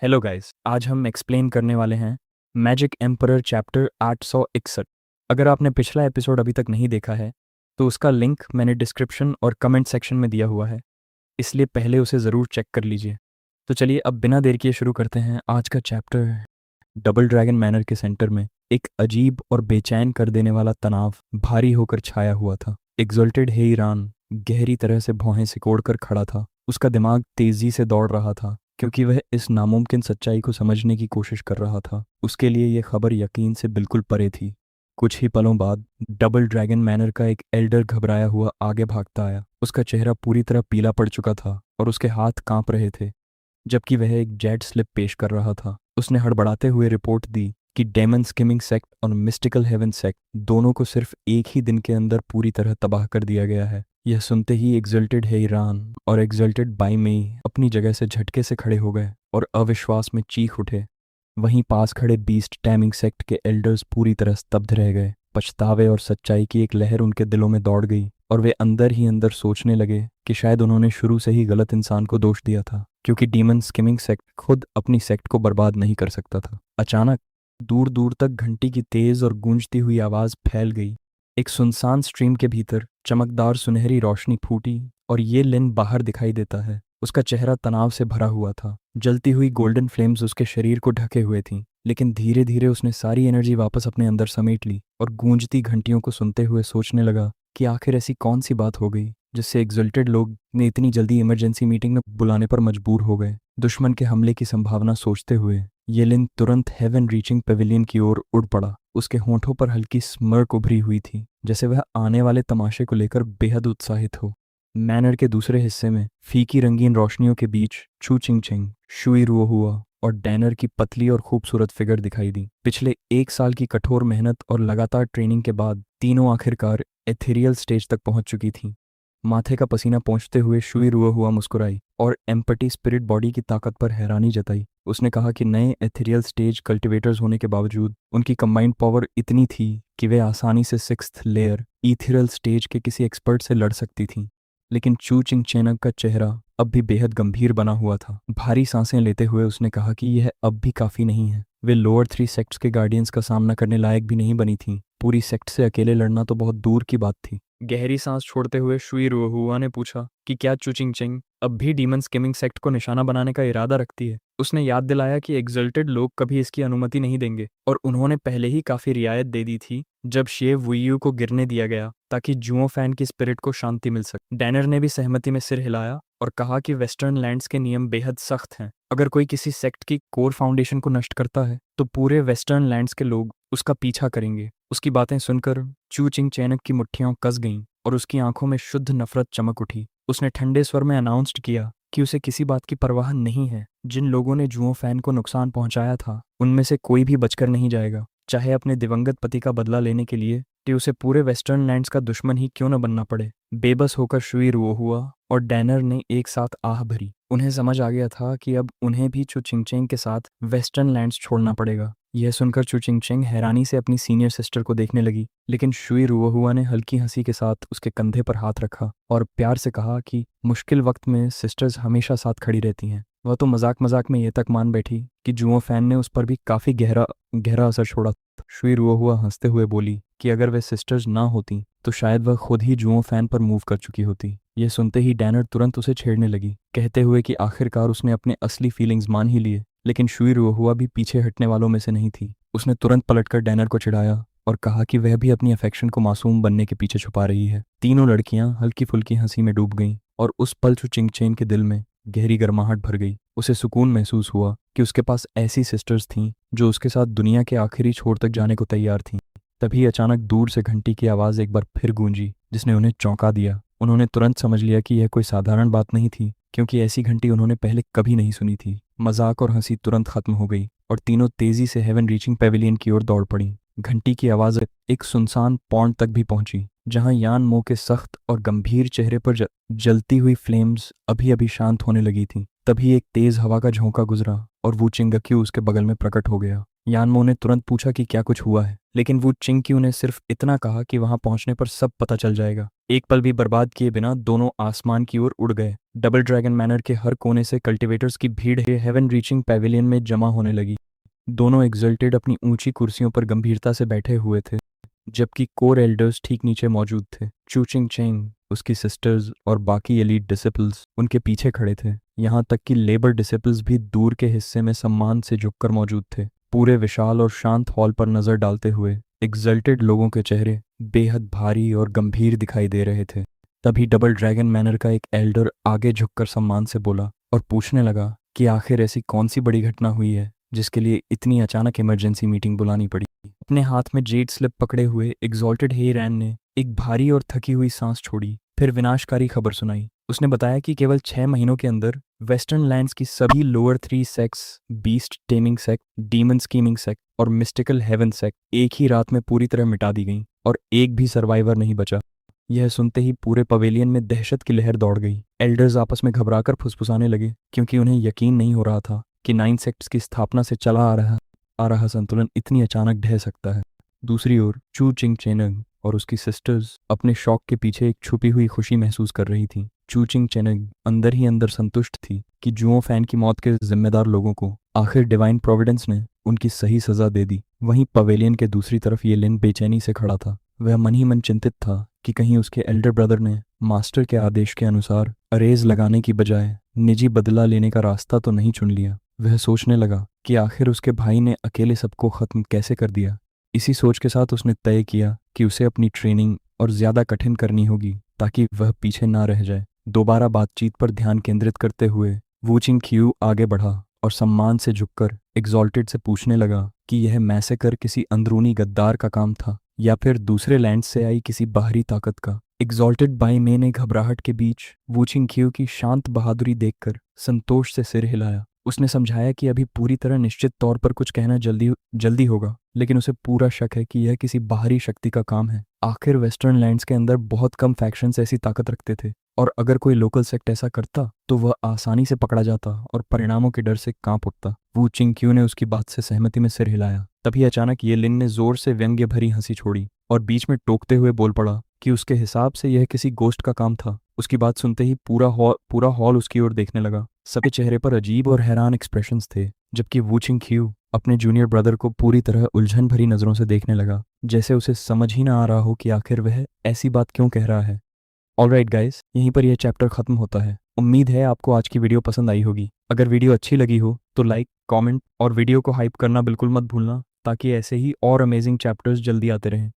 Hello guys, आज हम explain करने वाले हैं मैजिक एम्परर चैप्टर 861। अगर आपने पिछला एपिसोड अभी तक नहीं देखा है तो उसका लिंक मैंने डिस्क्रिप्शन और कमेंट सेक्शन में दिया हुआ है, इसलिए पहले उसे ज़रूर चेक कर लीजिए। तो चलिए अब बिना देर किए शुरू करते हैं आज का चैप्टर। डबल ड्रैगन मैनर के सेंटर में एक अजीब और बेचैन कर देने वाला तनाव भारी होकर छाया हुआ था। एग्जॉल्टेड हेईरान गहरी तरह से भौहें सिकोड़कर खड़ा था। उसका दिमाग तेजी से दौड़ रहा था क्योंकि वह इस नामुमकिन सच्चाई को समझने की कोशिश कर रहा था। उसके लिए यह खबर यकीन से बिल्कुल परे थी। कुछ ही पलों बाद डबल ड्रैगन मैनर का एक एल्डर घबराया हुआ आगे भागता आया। उसका चेहरा पूरी तरह पीला पड़ चुका था और उसके हाथ कांप रहे थे जबकि वह एक जेट स्लिप पेश कर रहा था। उसने हड़बड़ाते हुए रिपोर्ट दी कि डेमन स्किमिंग सेक्ट और मिस्टिकल हेवन सेक्ट दोनों को सिर्फ एक ही दिन के अंदर पूरी तरह तबाह कर दिया गया है। यह सुनते ही एग्जल्टेड हेईरान और एग्जल्टेड बाई मेई अपनी जगह से झटके से खड़े हो गए और अविश्वास में चीख उठे। वहीं पास खड़े बीस्ट टैमिंग सेक्ट के एल्डर्स पूरी तरह स्तब्ध रह गए। पछतावे और सच्चाई की एक लहर उनके दिलों में दौड़ गई और वे अंदर ही अंदर सोचने लगे कि शायद उन्होंने शुरू से ही गलत इंसान को दोष दिया था, क्योंकि डीमन स्किमिंग सेक्ट खुद अपनी सेक्ट को बर्बाद नहीं कर सकता था। अचानक दूर दूर तक घंटी की तेज और गूंजती हुई आवाज फैल गई। एक सुनसान स्ट्रीम के भीतर चमकदार सुनहरी रोशनी फूटी और ये लिन बाहर दिखाई देता है। उसका चेहरा तनाव से भरा हुआ था। जलती हुई गोल्डन फ्लेम्स उसके शरीर को ढके हुए थीं, लेकिन धीरे धीरे उसने सारी एनर्जी वापस अपने अंदर समेट ली और गूंजती घंटियों को सुनते हुए सोचने लगा कि आखिर ऐसी कौन सी बात हो गई जिससे एग्जल्टेड लोग ने इतनी जल्दी इमरजेंसी मीटिंग में बुलाने पर मजबूर हो गए। दुश्मन के हमले की संभावना सोचते हुए येलिन तुरंत हेवन रीचिंग पेविलियन की ओर उड़ पड़ा। उसके होंठों पर हल्की स्मर्क उभरी हुई थी, जैसे वह आने वाले तमाशे को लेकर बेहद उत्साहित हो। मैनर के दूसरे हिस्से में फीकी रंगीन रोशनियों के बीच चू चिंग चिंग, शुई रुओहुआ और डैनर की पतली और खूबसूरत फिगर दिखाई दी। पिछले 1 साल की कठोर मेहनत और लगातार ट्रेनिंग के बाद तीनों आखिरकार एथेरियल स्टेज तक पहुंच चुकी थीं। माथे का पसीना पोंछते हुए शुई रुओहुआ मुस्कुराई और एम्पटी स्पिरिट बॉडी की ताकत पर हैरानी जताई। उसने कहा कि नए एथेरियल स्टेज कल्टिवेटर्स होने के बावजूद उनकी कंबाइंड पावर इतनी थी कि वे आसानी से 6th लेयर ईथेरियल स्टेज के किसी एक्सपर्ट से लड़ सकती थीं। लेकिन चू चिंग चेनक का चेहरा अब भी बेहद गंभीर बना हुआ था। भारी सांसें लेते हुए उसने कहा कि यह अब भी काफी नहीं है। वे लोअर 3 सेक्ट्स के गार्डियंस का सामना करने लायक भी नहीं बनी थीं। पूरी सेक्ट से अकेले लड़ना तो बहुत दूर की बात थी। गहरी सांस छोड़ते हुए शुई रुओहुआ ने पूछा कि क्या चू चिंग चिंग अब भी डीमन स्किमिंग सेक्ट को निशाना बनाने का इरादा रखती है। उसने याद दिलाया कि एग्जल्टेड लोग कभी इसकी अनुमति नहीं देंगे और उन्होंने पहले ही काफी रियायत दे दी थी जब शेव वुयू को गिरने दिया गया ताकि जुओ फैन की स्पिरिट को शांति मिल सके। डैनर ने भी सहमति में सिर हिलाया और कहा कि वेस्टर्न लैंड्स के नियम बेहद सख्त हैं। अगर कोई किसी सेक्ट की कोर फाउंडेशन को नष्ट करता है तो पूरे वेस्टर्न लैंड्स के लोग उसका पीछा करेंगे। उसकी बातें सुनकर चू चिंग चैनक की मुट्ठियां कस गईं और उसकी आंखों में शुद्ध नफरत चमक उठी। उसने ठंडे स्वर में अनाउंस्ड किया कि उसे किसी बात की परवाह नहीं है। जिन लोगों ने जुओ फैन को नुकसान पहुंचाया था उनमें से कोई भी बचकर नहीं जाएगा, चाहे अपने दिवंगत पति का बदला लेने के लिए कि उसे पूरे वेस्टर्न लैंड्स का दुश्मन ही क्यों न बनना पड़े। बेबस होकर शुई रुओहुआ और डैनर ने एक साथ आह भरी। उन्हें समझ आ गया था कि अब उन्हें भी चू चिंग चिंग के साथ वेस्टर्न लैंड्स छोड़ना पड़ेगा। यह सुनकर चू चिंग चिंग हैरानी से अपनी सीनियर सिस्टर को देखने लगी, लेकिन शुई रुओहुआ ने हल्की हंसी के साथ उसके कंधे पर हाथ रखा और प्यार से कहा कि मुश्किल वक्त में सिस्टर्स हमेशा साथ खड़ी रहती हैं। वह तो मजाक मजाक में ये तक मान बैठी कि जुओ फैन ने उस पर भी काफी गहरा गहरा असर छोड़ा। शुई रुओहुआ हंसते हुए बोली कि अगर वे सिस्टर्स ना होती तो शायद वह खुद ही जुओ फैन पर मूव कर चुकी होती। यह सुनते ही डैनर तुरंत उसे छेड़ने लगी, कहते हुए कि आखिरकार उसने अपने असली फीलिंग्स मान ही लिए। लेकिन शुई रुओहुआ भी पीछे हटने वालों में से नहीं थी। उसने तुरंत पलटकर डैनर को चिढ़ाया और कहा कि वह भी अपनी अफेक्शन को मासूम बनने के पीछे छुपा रही है। तीनों लड़कियां हल्की फुल्की हंसी में डूब गईं और उस पल चू चिंग चेन के दिल में गहरी गर्माहट भर गई। उसे सुकून महसूस हुआ कि उसके पास ऐसी सिस्टर्स थीं जो उसके साथ दुनिया के आखिरी छोर तक जाने को तैयार थीं। तभी अचानक दूर से घंटी की आवाज़ एक बार फिर गूंजी, जिसने उन्हें चौंका दिया। उन्होंने तुरंत समझ लिया कि यह कोई साधारण बात नहीं थी, क्योंकि ऐसी घंटी उन्होंने पहले कभी नहीं सुनी थी। मजाक और हंसी तुरंत खत्म हो गई और तीनों तेजी से हेवन रीचिंग पेविलियन की ओर दौड़ पड़ी। घंटी की आवाज़ एक सुनसान पॉन्ड तक भी पहुंची, जहां यान मो के सख्त और गंभीर चेहरे पर जलती हुई फ्लेम्स अभी अभी शांत होने लगी थीं। तभी एक तेज हवा का झोंका गुजरा और वो चिंगक्यू उसके बगल में प्रकट हो गया। यानमो ने तुरंत पूछा कि क्या कुछ हुआ है, लेकिन वू चिंग्क्यू ने सिर्फ इतना कहा कि वहां पहुंचने पर सब पता चल जाएगा। एक पल भी बर्बाद किए बिना दोनों आसमान की ओर उड़ गए। डबल ड्रैगन मैनर के हर कोने से कल्टीवेटर्स की भीड़ हेवन रीचिंग पैविलियन में जमा होने लगी। दोनों एग्जल्टेड अपनी ऊंची कुर्सियों पर गंभीरता से बैठे हुए थे, जबकि कोर एल्डर्स ठीक नीचे मौजूद थे। चूचिंग चेंग, उसकी सिस्टर्स और बाकी एलीट डिसिपल्स उनके पीछे खड़े थे। यहाँ तक कि लेबर डिसिपल्स भी दूर के हिस्से में सम्मान से झुककर मौजूद थे, पूरे विशाल और शांत हॉल पर नजर डालते हुए। एग्जल्टेड लोगों के चेहरे बेहद भारी और गंभीर दिखाई दे रहे थे। तभी डबल ड्रैगन मैनर का एक एल्डर आगे झुककर सम्मान से बोला और पूछने लगा कि आखिर ऐसी कौन सी बड़ी घटना हुई है जिसके लिए इतनी अचानक इमरजेंसी मीटिंग बुलानी पड़ी। अपने हाथ में जेड स्लिप पकड़े हुए एग्जॉल्टेड हेरैन ने एक भारी और थकी हुई सांस छोड़ी, फिर विनाशकारी खबर सुनाई। उसने बताया कि केवल 6 महीनों के अंदर वेस्टर्न लैंड्स की सभी lower 3 sects, beast taming sect, demon scheming sect और मिस्टिकल हेवन सेक्ट एक ही रात में पूरी तरह मिटा दी गई और एक भी सर्वाइवर नहीं बचा। यह सुनते ही पूरे पवेलियन में दहशत की लहर दौड़ गई। एल्डर्स आपस में घबराकर फुसफुसाने लगे, क्योंकि उन्हें यकीन नहीं हो रहा था कि 9 सेक्ट्स की स्थापना से चला आ रहा संतुलन इतनी अचानक ढह सकता है। दूसरी ओर चू चिंग चेनग और उसकी सिस्टर्स अपने शौक के पीछे एक छुपी हुई खुशी महसूस कर रही थीं। चू चिंग चेनग अंदर ही अंदर संतुष्ट थी कि जुओ फैन की मौत के जिम्मेदार लोगों को आखिर डिवाइन प्रोविडेंस ने उनकी सही सजा दे दी। वहीं पवेलियन के दूसरी तरफ ये लिन बेचैनी से खड़ा था। वह मन ही मन चिंतित था कि कहीं उसके एल्डर ब्रदर ने मास्टर के आदेश के अनुसार अरेज लगाने की बजाय निजी बदला लेने का रास्ता तो नहीं चुन लिया। वह सोचने लगा कि आखिर उसके भाई ने अकेले सबको खत्म कैसे कर दिया। इसी सोच के साथ उसने तय किया कि उसे अपनी ट्रेनिंग और ज्यादा कठिन करनी होगी ताकि वह पीछे ना रह जाए। दोबारा बातचीत पर ध्यान केंद्रित करते हुए वू चिंग्क्यू आगे बढ़ा और सम्मान से झुककर एग्जॉल्टेड से पूछने लगा कि यह मैसेकर किसी अंदरूनी गद्दार का काम था या फिर दूसरे लैंड से आई किसी बाहरी ताकत का। एग्जॉल्टेड बाई मे ने घबराहट के बीच वू चिंग्क्यू की शांत बहादुरी देखकर संतोष से सिर हिलाया। उसने समझाया कि अभी पूरी तरह निश्चित तौर पर कुछ कहना जल्दी होगा, लेकिन उसे पूरा शक है कि यह किसी बाहरी शक्ति का काम है। आखिर वेस्टर्न लैंड्स के अंदर बहुत कम फैक्शंस ऐसी ताकत रखते थे, और अगर कोई लोकल सेक्ट ऐसा करता तो वह आसानी से पकड़ा जाता और परिणामों के डर से कांप उठता। वू चिंग्क्यू ने उसकी बात से सहमति में सिर हिलाया। तभी अचानक ये लिन ने जोर से व्यंग्य भरी हंसी छोड़ी और बीच में टोकते हुए बोल पड़ा कि उसके हिसाब से यह किसी गोस्ट का काम था। उसकी बात सुनते ही पूरा हॉल उसकी ओर देखने लगा। सबके चेहरे पर अजीब और हैरान एक्सप्रेशंस थे, जबकि वू चिंग्क्यू अपने जूनियर ब्रदर को पूरी तरह उलझन भरी नजरों से देखने लगा, जैसे उसे समझ ही ना आ रहा हो कि आखिर वह ऐसी बात क्यों कह रहा है। ऑलराइट गाइस, यहीं पर यह चैप्टर खत्म होता है। उम्मीद है आपको आज की वीडियो पसंद आई होगी। अगर वीडियो अच्छी लगी हो तो लाइक, कमेंट और वीडियो को हाइप करना बिल्कुल मत भूलना, ताकि ऐसे ही और अमेजिंग चैप्टर्स जल्दी आते रहें।